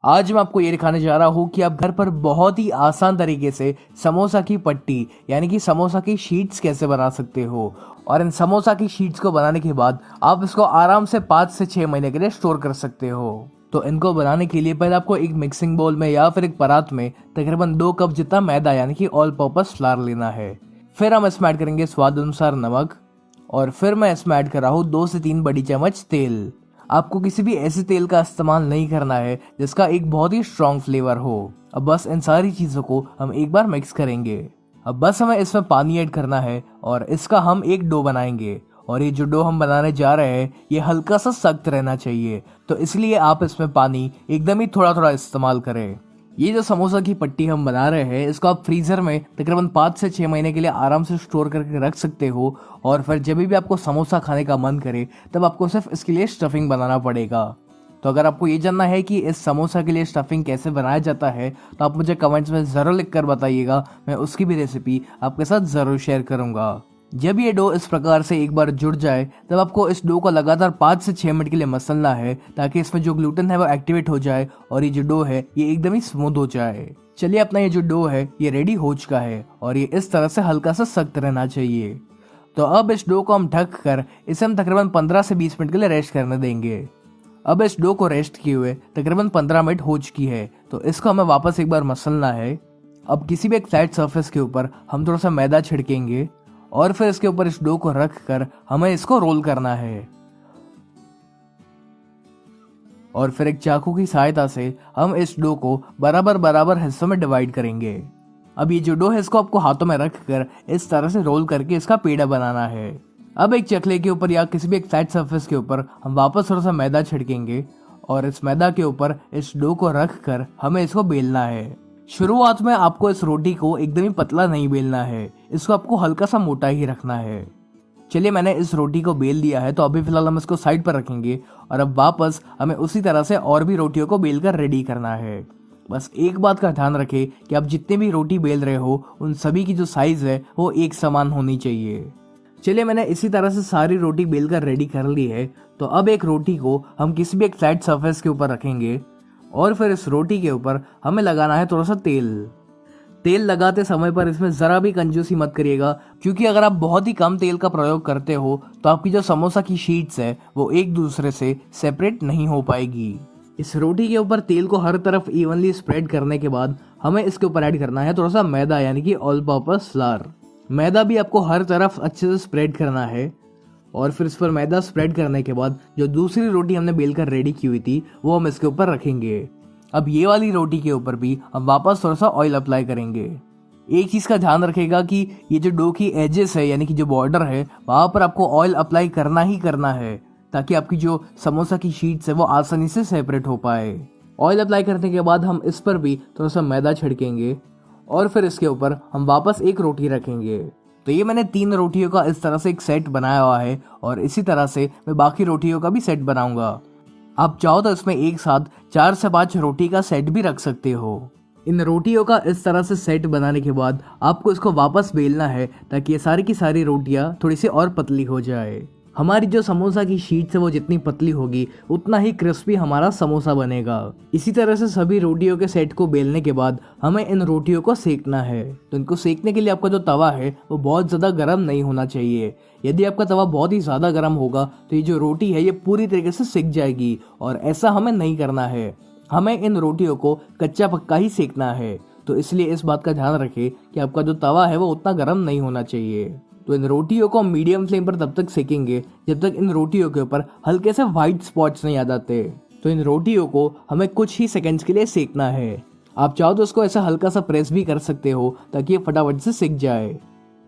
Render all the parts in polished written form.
आज मैं आपको ये दिखाने जा रहा हूँ कि आप घर पर बहुत ही आसान तरीके से समोसा की पट्टी यानी कि समोसा की शीट्स कैसे बना सकते हो। और इन समोसा की शीट्स को बनाने के बाद आप इसको आराम से 5 से 6 महीने के लिए स्टोर कर सकते हो। तो इनको बनाने के लिए पहले आपको एक मिक्सिंग बाउल में या फिर एक परात में तकरीबन 2 कप जितना मैदा यानी कि ऑल पर्पस फ्लावर लेना है। फिर हम इसमें ऐड करेंगे स्वाद अनुसार नमक, और फिर मैं इसमें ऐड कर रहा हूँ 2 से 3 बड़ी चम्मच तेल। आपको किसी भी ऐसे तेल का इस्तेमाल नहीं करना है जिसका एक बहुत ही स्ट्रॉन्ग फ्लेवर हो। अब बस इन सारी चीजों को हम एक बार मिक्स करेंगे। अब बस हमें इसमें पानी ऐड करना है और इसका हम एक डो बनाएंगे। और ये जो डो हम बनाने जा रहे हैं ये हल्का सा सख्त रहना चाहिए, तो इसलिए आप इसमें पानी एकदम ही थोड़ा थोड़ा इस्तेमाल करें। ये जो समोसा की पट्टी हम बना रहे हैं इसको आप फ्रीजर में तकरीबन 5 से 6 महीने के लिए आराम से स्टोर करके रख सकते हो। और फिर जब भी आपको समोसा खाने का मन करे तब आपको सिर्फ इसके लिए स्टफिंग बनाना पड़ेगा। तो अगर आपको ये जानना है कि इस समोसा के लिए स्टफिंग कैसे बनाया जाता है तो आप मुझे कमेंट्स में ज़रूर लिख कर बताइएगा, मैं उसकी भी रेसिपी आपके साथ ज़रूर शेयर करूँगा। जब ये डो इस प्रकार से एक बार जुड़ जाए तब आपको इस डो को लगातार 5 से 6 मिनट के लिए मसलना है ताकि इसमें जो ग्लूटेन है वो एक्टिवेट हो जाए और ये जो डो है ये एकदम ही स्मूथ हो जाए। चलिए, अपना ये जो डो है ये रेडी हो चुका है और ये इस तरह से हल्का सा सख्त रहना चाहिए। तो अब इस डो को हम ढक कर इसे हम तकरीबन 15 से 20 मिनट के लिए रेस्ट करने देंगे। अब इस डो को रेस्ट किए हुए तकरीबन 15 मिनट हो चुकी है, तो इसको हमें वापस एक बार मसलना है। अब किसी भी एक फ्लैट सरफेस के ऊपर हम थोड़ा सा मैदा छिड़केंगे और फिर इसके ऊपर इस डो को रख कर हमें इसको रोल करना है। और फिर एक चाकू की सहायता से हम इस डो को बराबर बराबर हिस्सों में डिवाइड करेंगे। अब ये जो डो है इसको आपको हाथों में रख कर इस तरह से रोल करके इसका पेड़ा बनाना है। अब एक चकले के ऊपर या किसी भी एक फ्लैट सरफेस के ऊपर हम वापस थोड़ा सा मैदा छिड़केंगे और इस मैदा के ऊपर इस डो को रख कर हमें इसको बेलना है। शुरुआत में आपको इस रोटी को एकदम ही पतला नहीं बेलना है, इसको आपको हल्का सा मोटा ही रखना है। चलिए, मैंने इस रोटी को बेल दिया है, तो अभी फिलहाल हम इसको साइड पर रखेंगे और अब वापस हमें उसी तरह से और भी रोटियों को बेल कर रेडी करना है। बस एक बात का ध्यान रखें कि आप जितने भी रोटी बेल रहे हो उन सभी की जो साइज है वो एक समान होनी चाहिए। चलिए, मैंने इसी तरह से सारी रोटी बेल कर रेडी कर ली है। तो अब एक रोटी को हम किसी भी एक फ्लैट सरफेस के ऊपर रखेंगे और फिर इस रोटी के ऊपर हमें लगाना है थोड़ा सा तेल। तेल लगाते समय पर इसमें ज़रा भी कंजूसी मत करिएगा, क्योंकि अगर आप बहुत ही कम तेल का प्रयोग करते हो तो आपकी जो समोसा की शीट्स है वो एक दूसरे से सेपरेट नहीं हो पाएगी। इस रोटी के ऊपर तेल को हर तरफ इवनली स्प्रेड करने के बाद हमें इसके ऊपर ऐड करना है थोड़ा सा मैदा यानी कि ऑल पर्पस फ्लावर। मैदा भी आपको हर तरफ अच्छे से स्प्रेड करना है। और फिर इस पर मैदा स्प्रेड करने के बाद जो दूसरी रोटी हमने बेलकर रेडी की हुई थी वो हम इसके ऊपर रखेंगे। अब ये वाली रोटी के ऊपर भी हम वापस थोड़ा सा ऑयल अप्लाई करेंगे। एक चीज़ का ध्यान रखेगा कि ये जो डो की एजेस है यानी कि जो बॉर्डर है वहाँ पर आपको ऑयल अप्लाई करना ही करना है, ताकि आपकी जो समोसा की शीट्स है वो आसानी से सेपरेट हो पाए। ऑयल अप्लाई करने के बाद हम इस पर भी थोड़ा सा मैदा छिड़केंगे और फिर इसके ऊपर हम वापस एक रोटी रखेंगे। तो ये मैंने 3 रोटियों का इस तरह से एक सेट बनाया हुआ है और इसी तरह से मैं बाकी रोटियों का भी सेट बनाऊंगा। आप चाहो तो इसमें एक साथ 4 से 5 रोटी का सेट भी रख सकते हो। इन रोटियों का इस तरह से सेट बनाने के बाद आपको इसको वापस बेलना है ताकि ये सारी की सारी रोटियां थोड़ी सी और पतली हो जाए। हमारी जो समोसा की शीट है वो जितनी पतली होगी उतना ही क्रिस्पी हमारा समोसा बनेगा। इसी तरह से सभी रोटियों के सेट को बेलने के बाद हमें इन रोटियों को सेकना है। तो इनको सेकने के लिए आपका जो तवा है वो बहुत ज़्यादा गर्म नहीं होना चाहिए। यदि आपका तवा बहुत ही ज़्यादा गर्म होगा तो ये जो रोटी है ये पूरी तरीके से सिक जाएगी और ऐसा हमें नहीं करना है। हमें इन रोटियों को कच्चा पक्का ही सेकना है। तो इसलिए इस बात का ध्यान रखें कि आपका जो तवा है वो उतना गर्म नहीं होना चाहिए। तो इन रोटियों को हम मीडियम फ्लेम पर तब तक सेकेंगे जब तक इन रोटियों के ऊपर हल्के से व्हाइट स्पॉट्स नहीं आ जाते। तो इन रोटियों को हमें कुछ ही सेकंड्स के लिए सेकना है। आप चाहो तो इसको ऐसा हल्का सा प्रेस भी कर सकते हो ताकि ये फटाफट से सिक जाए।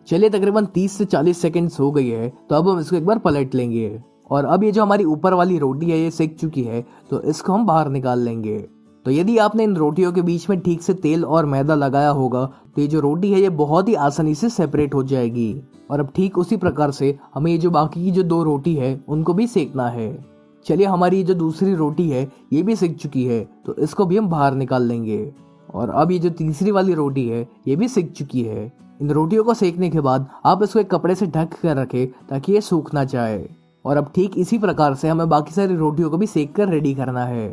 चलिए, तकरीबन 30 से 40 सेकंड्स हो गई है, तो अब हम इसको एक बार पलट लेंगे। और अब ये जो हमारी ऊपर वाली रोटी है ये सिक चुकी है, तो इसको हम बाहर निकाल लेंगे। तो यदि आपने इन रोटियों के बीच में ठीक से तेल और मैदा लगाया होगा तो ये जो रोटी है ये बहुत ही आसानी से सेपरेट हो जाएगी। और अब ठीक उसी प्रकार से हमें ये जो बाकी की जो 2 रोटी है उनको भी सेकना है। चलिए, हमारी ये जो दूसरी रोटी है ये भी सिक चुकी है, तो इसको भी हम बाहर निकाल लेंगे। और अब ये जो तीसरी वाली रोटी है ये भी सिक चुकी है। इन रोटियों को सेकने के बाद आप इसको एक कपड़े से ढक कर रखें ताकि ये सूख ना जाए। और अब ठीक इसी प्रकार से हमें बाकी सारी रोटियों को भी सेक कर रेडी करना है।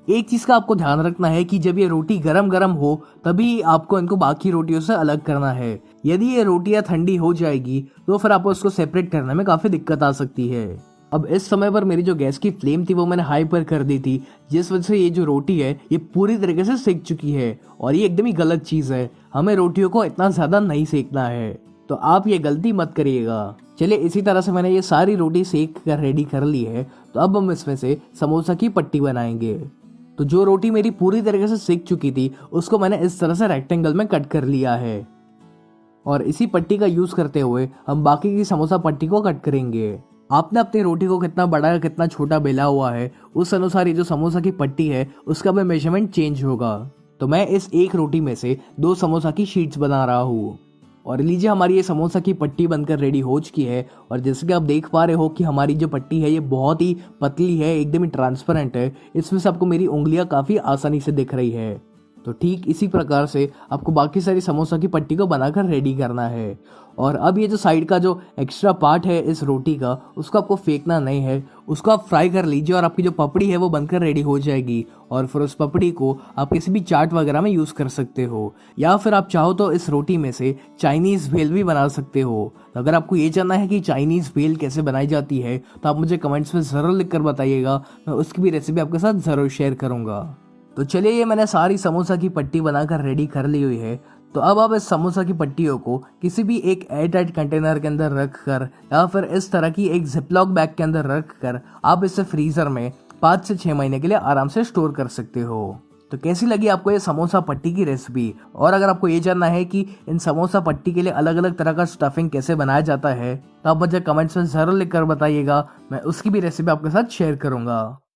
एक चीज का आपको ध्यान रखना है कि जब ये रोटी गरम गरम हो तभी आपको इनको बाकी रोटियों से अलग करना है। यदि ये रोटियां ठंडी हो जाएगी तो फिर आपको इसको सेपरेट करने में काफी दिक्कत आ सकती है। अब इस समय पर मेरी जो गैस की फ्लेम थी वो मैंने हाई पर कर दी थी, जिस वजह से ये जो रोटी है ये पूरी तरीके से सेक चुकी है और ये एकदम ही गलत चीज है। हमें रोटियों को इतना ज्यादा नहीं सेकना है, तो आप ये गलती मत करिएगा। चलिए इसी तरह से मैंने ये सारी रोटी सेक कर रेडी कर ली है। तो अब हम इसमें से समोसा की पट्टी बनाएंगे। तो जो रोटी मेरी पूरी तरीके से सिक चुकी थी उसको मैंने इस तरह से रेक्टेंगल में कट कर लिया है और इसी पट्टी का यूज करते हुए हम बाकी की समोसा पट्टी को कट करेंगे। आपने अपनी रोटी को कितना बड़ा या कितना छोटा बेला हुआ है उस अनुसार ये जो समोसा की पट्टी है उसका भी मेजरमेंट चेंज होगा। तो मैं इस एक रोटी में से 2 समोसा की शीट्स बना रहा हूँ। और लीजिए हमारी ये समोसा की पट्टी बनकर रेडी हो चुकी है। और जैसे कि आप देख पा रहे हो कि हमारी जो पट्टी है ये बहुत ही पतली है, एकदम ही ट्रांसपेरेंट है। इसमें से आपको मेरी उंगलियां काफी आसानी से दिख रही है। तो ठीक इसी प्रकार से आपको बाकी सारी समोसा की पट्टी को बनाकर रेडी करना है। और अब ये जो साइड का जो एक्स्ट्रा पार्ट है इस रोटी का उसको आपको फेंकना नहीं है, उसको आप फ्राई कर लीजिए और आपकी जो पपड़ी है वो बनकर रेडी हो जाएगी। और फिर उस पपड़ी को आप किसी भी चाट वगैरह में यूज कर सकते हो, या फिर आप चाहो तो इस रोटी में से चाइनीज भेल भी बना सकते हो। तो अगर आपको ये जानना है कि चाइनीज भेल कैसे बनाई जाती है तो आप मुझे कमेंट्स में जरूर लिख कर बताइएगा, मैं उसकी भी रेसिपी आपके साथ जरूर शेयर करूंगा। तो चलिए ये मैंने सारी समोसा की पट्टी बनाकर रेडी कर ली हुई है। तो अब आप इस समोसा की पट्टियों को किसी भी एक एयर टाइट कंटेनर के अंदर रख कर या फिर इस तरह की एक जिपलॉक बैग के अंदर रख कर आप इसे फ्रीजर में 5 से 6 महीने के लिए आराम से स्टोर कर सकते हो। तो कैसी लगी आपको ये समोसा पट्टी की रेसिपी? और अगर आपको ये जानना है कि इन समोसा पट्टी के लिए अलग अलग तरह का स्टफिंग कैसे बनाया जाता है तो आप मुझे कमेंट्स में जरूर लिख कर बताइएगा, मैं उसकी भी रेसिपी आपके साथ शेयर करूंगा।